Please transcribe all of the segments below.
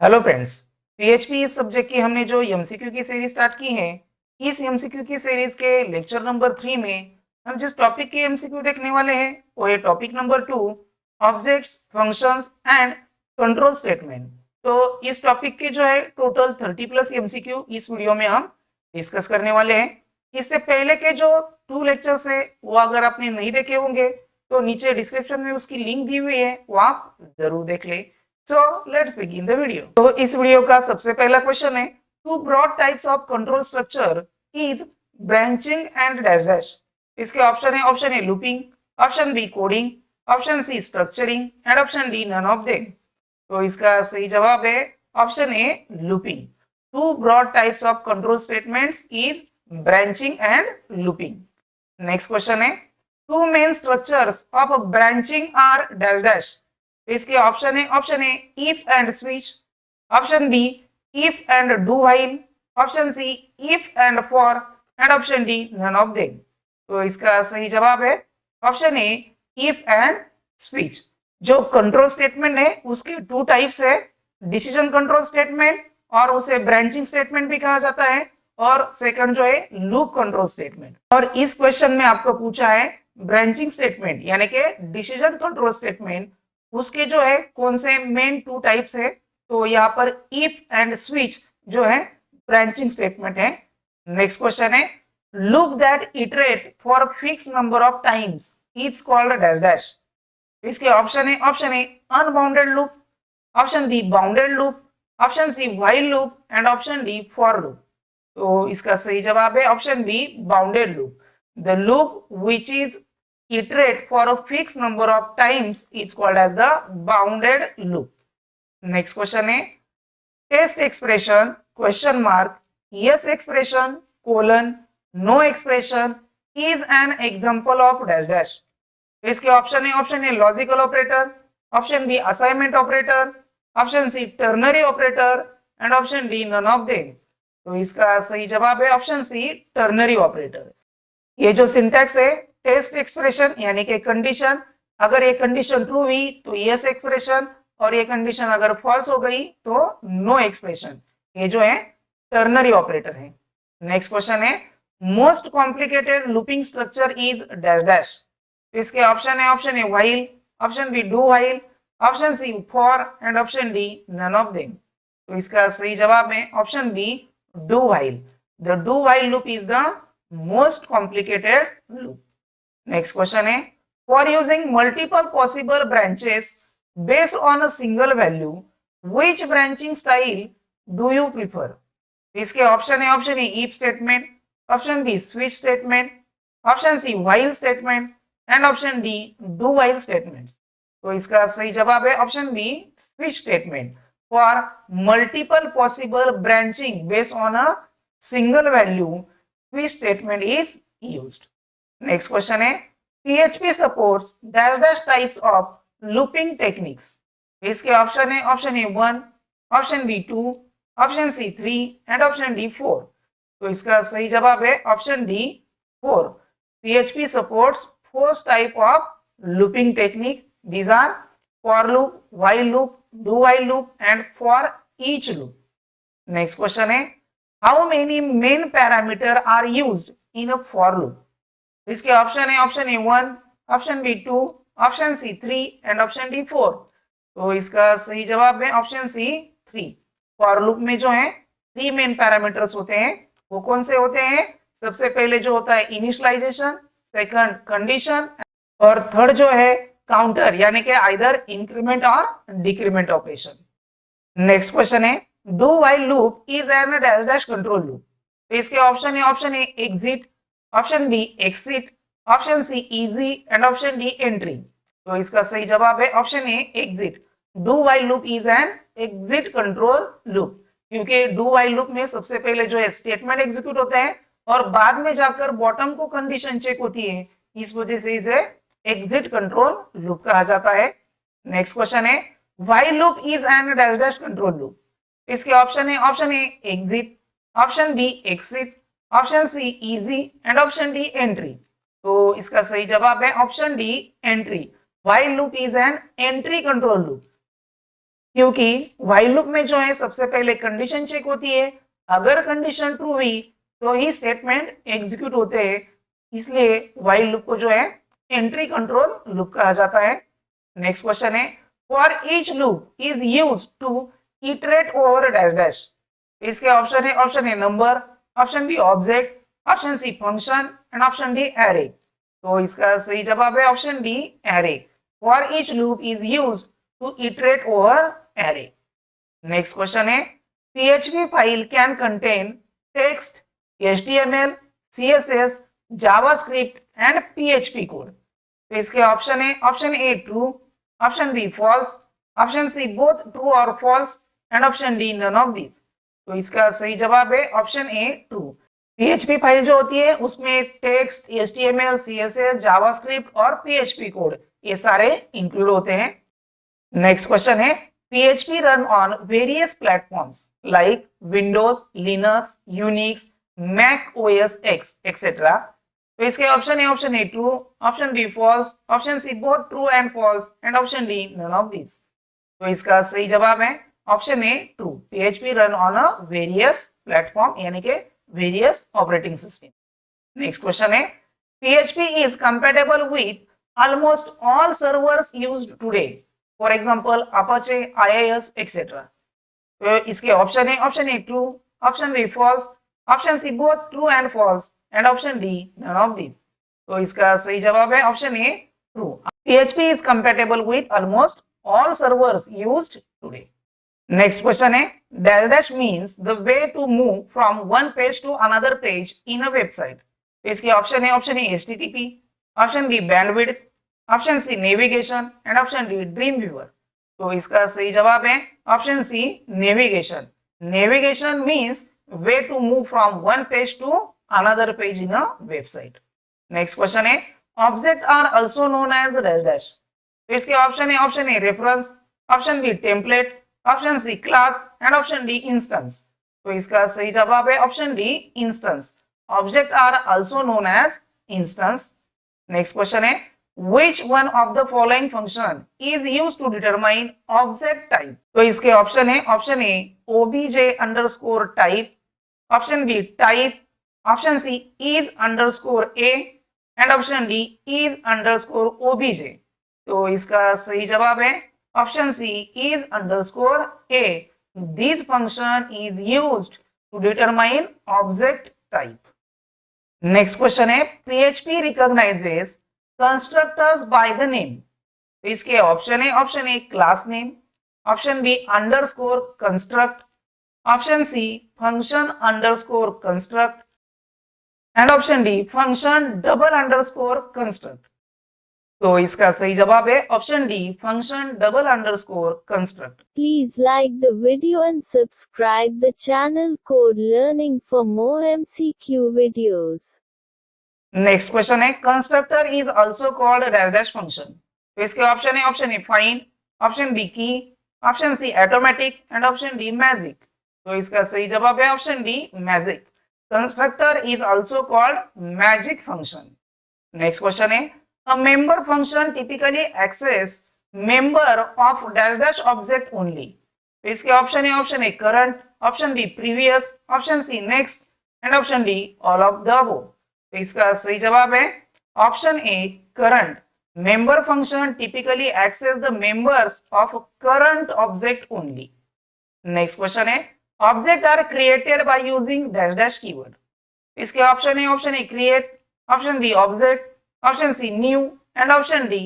Hello friends. PHP इस subject की हमने जो एमसीक्यू की सीरीज स्टार्ट की है, इस एमसीक्यू की सीरीज के लेक्चर नंबर 3 में हम जिस टॉपिक के एमसीक्यू देखने वाले हैं वो है topic number 2, objects, functions and control statement. तो इस टॉपिक के जो है टोटल 30 प्लस एमसीक्यू इस वीडियो में हम डिस्कस करने वाले हैं। इससे पहले के जो 2 लेक्चर्स है वो अगर आपने नहीं देखे होंगे तो नीचे डिस्क्रिप्शन में उसकी लिंक दी हुई है, वो आप जरूर देख ले। So let's begin the video. तो इस वीडियो का सबसे पहला क्वेश्चन है, two broad types of control structure is branching and dash dash. इसके option A looping, option B coding, option C structuring and option D none of them. तो इसका सही जवाब है option A looping. Two broad types of control statements is branching and looping. Next question है, two main structures of branching are dash dash. इसके option A if and switch, option B if and do while, option C if and for and option D none of them. तो इसका सही जवाब है option A if and switch. जो control statement है उसके 2 types है, डिसीजन कंट्रोल स्टेटमेंट और उसे ब्रांचिंग स्टेटमेंट भी कहा जाता है, और सेकंड जो है लूप कंट्रोल स्टेटमेंट। और इस क्वेश्चन में आपको पूछा है ब्रांचिंग स्टेटमेंट यानी कि डिसीजन कंट्रोल स्टेटमेंट, उसके जो है कौन से मेन 2 टाइप्स है। तो यहाँ पर इफ एंड स्विच जो है ब्रांचिंग स्टेटमेंट है। नेक्स्ट क्वेश्चन है, loop that iterate for fix number of times is called dash dash. इसके option A unbounded loop, option B bounded loop, option C while loop and option D for loop. तो इसका सही जवाब है option B bounded loop. The loop which is iterate for a fixed number of times is called as the bounded loop. Next question है, test expression question mark yes expression colon no expression is an example of dash dash। इसके option है logical operator, option B assignment operator, option C ternary operator and option D none of them. तो इसका सही जवाब है option C ternary operator. ये जो syntax है टेस्ट एक्सप्रेशन यानी कि कंडीशन, अगर ये कंडीशन ट्रू हुई तो यस एक्सप्रेशन, और ये कंडीशन अगर फॉल्स हो गई तो नो एक्सप्रेशन। ये जो है टर्नरी ऑपरेटर है। नेक्स्ट क्वेश्चन है, most complicated looping structure is dash dash. इसके option A while, option B do while, option C for and option D none of them. तो इसका सही जवाब है option B do while. The do while loop is the most complicated loop. Next question है, for using multiple possible branches based on a single value which branching style do you prefer. इसके option है if statement, option B switch statement, option C while statement and option D do while statement. तो इसका सही जवाब है option B switch statement. For multiple possible branching based on a single value switch statement is used. Next question है, PHP supports dash dash types of looping techniques. इसके option है 1, option B 2, option C 3 and option D 4। तो इसका सही जवाब है option D 4। PHP supports 4 type of looping technique. These are for loop, while loop, do while loop and for each loop. Next question है, how many main parameter are used in a for loop? इसके option है 1, option B 2, option C 3 and option D 4। तो इसका सही जवाब है option C 3। For loop में जो है 3 मेन पैरामीटर्स होते हैं। वो कौन से होते हैं? सबसे पहले जो होता है इनिशियलाइजेशन, सेकंड कंडीशन और थर्ड जो है काउंटर यानी कि आइदर इंक्रीमेंट और डिक्रीमेंट ऑपरेशन। नेक्स्ट क्वेश्चन है, do while loop is an dash dash control loop. तो इसके ऑप्शन है exit, option B exit, option C easy and option D entry. तो इसका सही जवाब है option A exit. Do while loop is an exit control loop, क्योंकि do while loop में सबसे पहले जो है स्टेटमेंट एग्जीक्यूट होता है और बाद में जाकर बॉटम को कंडीशन चेक होती है, इस वजह से इसे एग्जिट कंट्रोल लूप कहा जाता है। नेक्स्ट क्वेश्चन है, while loop is an dash dash control loop. इसके option A exit, option B exit, option C easy and option D entry. तो इसका सही जवाब है option D entry. While loop is an entry control loop. क्योंकि while loop में जो है सबसे पहले कंडीशन चेक होती है, अगर कंडीशन ट्रू हुई तो ही स्टेटमेंट एग्जीक्यूट होते हैं, इसलिए व्हाइल लूप को जो है एंट्री कंट्रोल लूप कहा जाता है। नेक्स्ट क्वेश्चन है, for each loop is used to iterate over dash dash. इसके ऑप्शन है number, option B object, option C function and option D array. तो इसका सही जवाब है option D array. For each loop is used to iterate over array. Next question है, PHP file can contain text, HTML, CSS, JavaScript and PHP code. तो इसके option A true, option B false, option C both true और false and option D none of these. तो इसका सही जवाब है option A true. PHP file जो होती है उसमें टेक्स्ट, HTML, CSS, जावास्क्रिप्ट और PHP कोड ये सारे इंक्लूड होते हैं। नेक्स्ट क्वेश्चन है, PHP run on various platforms like Windows, Linux, Unix, Mac OS X, etc. तो इसके option A true, option B false, option C both true and false and option D none of this. तो इसका सही जवाब है option A true. PHP run on a various platform यानी कि various operating system. Next question है, PHP is compatible with almost all servers used today, for example Apache, IIS, etc. तो इसके option A true, option B false, option C both true and false and option D none of this. तो इसका सही जवाब है option A true. PHP is compatible with almost all servers used today. Next question है, dash dash means the way to move from one page to another page in a website. तो इसके option A HTTP, option B bandwidth, option C navigation and option D dream viewer. तो इसका सही जवाब है option C navigation. Navigation means way to move from one page to another page in a website. Next question है, object are also known as dash dash. तो इसके option A reference, option B template, option C class and option D instance. तो इसका सही जवाब है option D instance. Object are also known as instance. Next question है, which one of the following function is used to determine object type? तो इसके option A obj underscore type, option B type, option C is underscore a and option D is underscore obj। तो इसका सही जवाब है option C is underscore a. This function is used to determine object type. नेक्स्ट question है, PHP recognizes constructors by the name. तो इसके option A class name, option B underscore construct, option C function underscore construct and option D function double underscore construct. तो इसका सही जवाब है option D function double underscore construct. Please like the video and subscribe the channel Code Learning for more MCQ videos. Next question है, constructor is also called dash dash function. तो इसके option A find, option B key, option C automatic and option D magic. तो इसका सही जवाब है option D magic. Constructor is also called magic function. Next question है, a member function typically access member of dash dash object only. तो इसके option A current, option B previous, option C next and option D all of the above. तो इसका सही जवाब है option A current. Member function typically access the members of current object only. Next question है, object are created by using dash dash keyword. इसके option A create, option B object, option C new and option D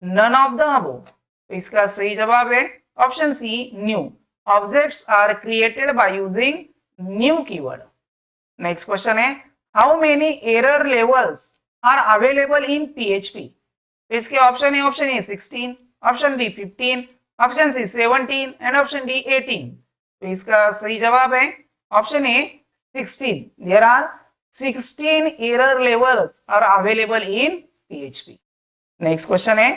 none of the above. तो इसका सही जवाब है option C new. Objects are created by using new keyword. Next question है, how many error levels are available in PHP? इसके option A 16, option B 15, option C 17 and option D 18। तो इसका सही जवाब है option A 16। There are 16 error levels are available in PHP. Next question है,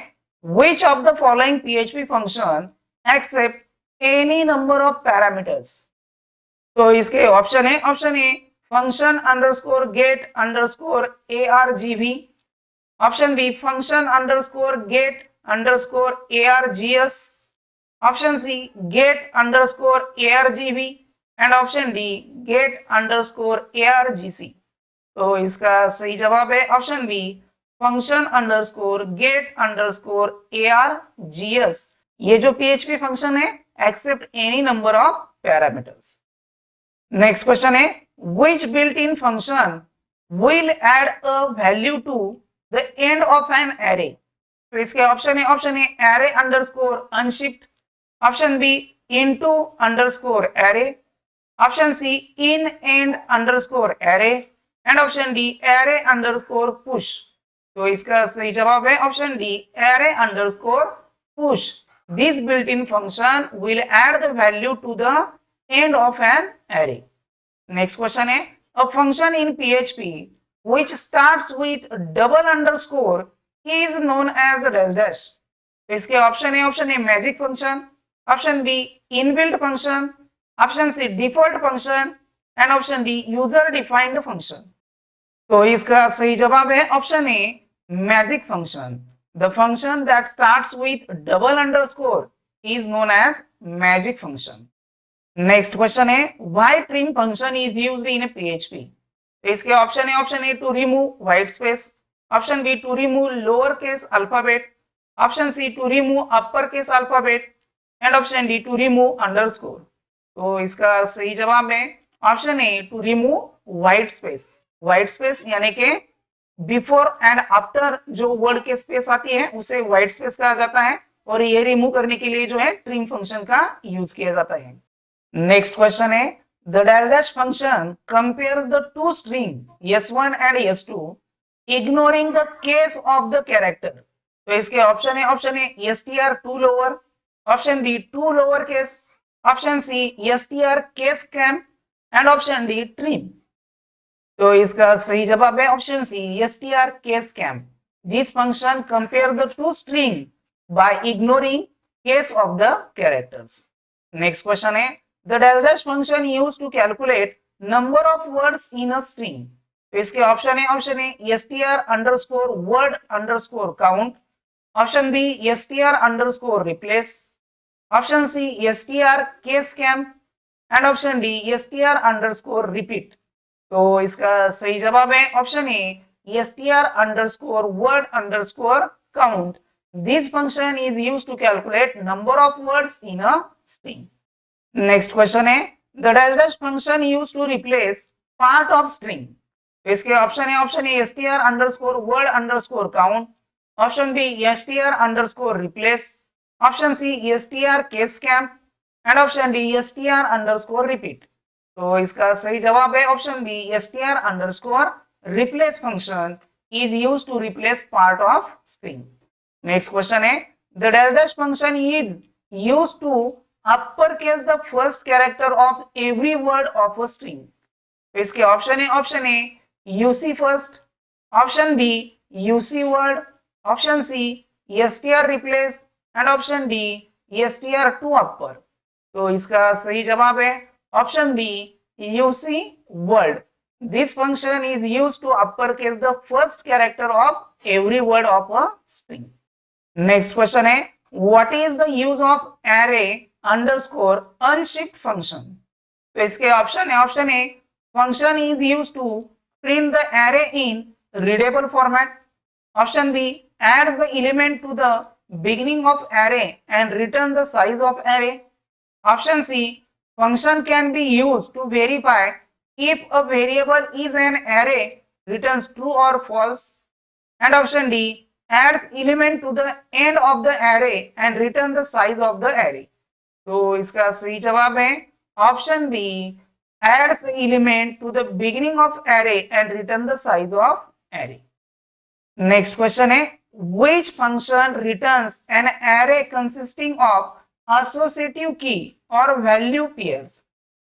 which of the following PHP function accept any number of parameters? तो इसके option A function underscore get underscore argv, option b function underscore get underscore args, option C get underscore argv and option D get underscore argc। तो इसका सही जवाब है option B function underscore get underscore args। ये जो PHP function है except any number of parameters. Next question है which built-in function will add a value to the end of an array। तो इसके ऑप्शन है array underscore unshift, option B into underscore array, option C in end underscore array and option D array underscore push। तो इसका सही जवाब है option D array underscore push। This built-in function will add the value to the end of an array। Next question है a function in PHP which starts with double underscore is known as del dash। तो इसके option है magic function, option B inbuilt function, option C default function and option D user defined function. तो इसका सही जवाब है option A magic function. The function that starts with double underscore is known as magic function. Next question है why trim function is used in PHP। तो इसके option है to remove white space, option B to remove lower case alphabet, option C to remove upper case alphabet and option D to remove underscore. तो इसका सही जवाब है option A to remove white space. White space यानी कि before and after जो word के space आती है उसे व्हाइट स्पेस कहा जाता है और ये रिमूव करने के लिए जो है ट्रिम फंक्शन का यूज किया जाता है। नेक्स्ट क्वेश्चन है the del dash function compares the two string s1 and s2 ignoring the case of the character। तो इसके ऑप्शन है str to lower, option B to lower case, option C str case cam and option D trim. तो इसका सही जवाब है option C str case cam. This function compare the two string by ignoring case of the characters. Next question है the del dash function used to calculate number of words in a string। तो इसके option है str underscore word underscore count, option B str underscore replace, option C str case cam and option D str underscore repeat। तो इसका सही जवाब है option A str underscore word underscore count। This function is used to calculate number of words in a string। Next question है the del dash function used to replace part of string. तो इसके option है str underscore word underscore count, option B str underscore replace, option C str case cam and option D str underscore repeat। तो इसका सही जवाब है option B str underscore replace function is used to replace part of string। Next question है the del dash function is used to uppercase the first character of every word of a string। तो इसके option है UC first, option B UC word, option C str replace and option D str to upper. तो इसका सही जवाब है option B UC word. This function is used to uppercase the first character of every word of a string। Next question है what is the use of array underscore unshift function। तो इसके option है function is used to print the array in readable format, option B adds the element to the beginning of array and return the size of array, option C function can be used to verify if a variable is an array returns true or false and option D adds element to the end of the array and return the size of the array। तो इसका सही जवाब है option B adds element to the beginning of array and return the size of array। Next question है which function returns an array consisting of associative key or value pairs।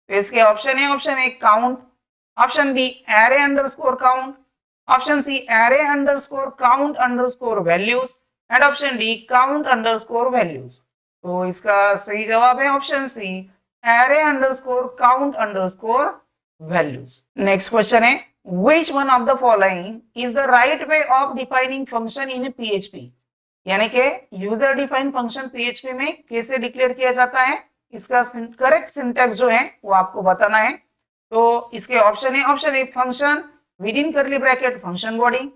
तो इसके option है count, option B array underscore count, option C array underscore count underscore values and option D count underscore values। तो इसका सही जवाब है option C array underscore count underscore values। Next question है which one of the following is the right way of defining function in PHP। यानी कि user define function PHP में कैसे डिक्लेयर किया जाता है, इसका करेक्ट सिंटैक्स जो है वो आपको बताना है। तो इसके ऑप्शन है, option A function within curly bracket function body,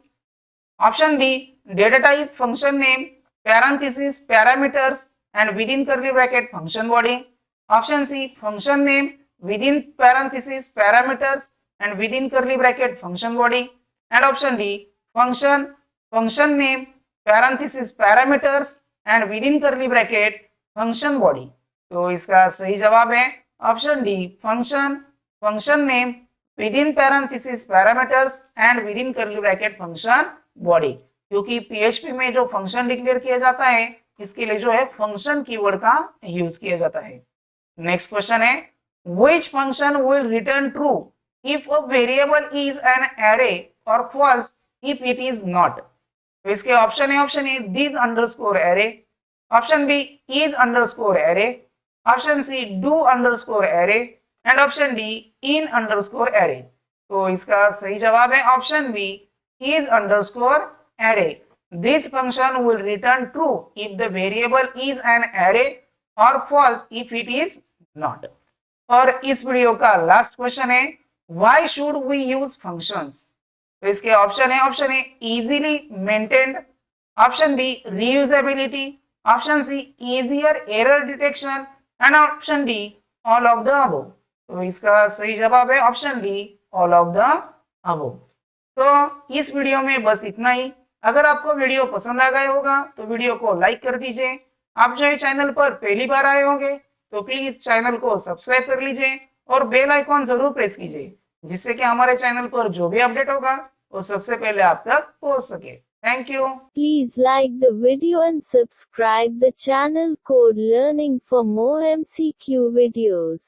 option B data type function name parenthesis parameters and within curly bracket function body, option C function name within parenthesis parameters and within curly bracket function body, and option D function name parenthesis parameters and within curly bracket function body. तो इसका सही जवाब है option D function name within parenthesis parameters and within curly bracket function body, क्योंकि PHP में जो function declare किया जाता है इसके लिए जो है फंक्शन कीवर्ड का यूज किया जाता है। नेक्स्ट क्वेश्चन है which function will return true if a variable is an array और false if it is not. तो इसके ऑप्शन है, option A this underscore array, option B is underscore array, option C do underscore array and option D in underscore array. तो इसका सही जवाब है option B is underscore array. This function will return true if the variable is an array or false if it is not. और इस video का last question है why should we use functions? तो इसके ऑप्शन है, option A easily maintained, option B reusability, option C easier error detection and option D all of the above. तो इसका सही जवाब है option D all of the above. तो इस वीडियो में बस इतना ही। अगर आपको वीडियो पसंद आ गया होगा तो वीडियो को लाइक कर दीजिए। आप जो है चैनल पर पहली बार आए होंगे तो प्लीज चैनल को सब्सक्राइब कर लीजिए और बेल आइकॉन जरूर प्रेस कीजिए, जिससे कि हमारे चैनल पर जो भी अपडेट होगा वो सबसे पहले आप तक पहुंच सके। Thank you. Please like the video and subscribe the channel Code Learning for more MCQ videos.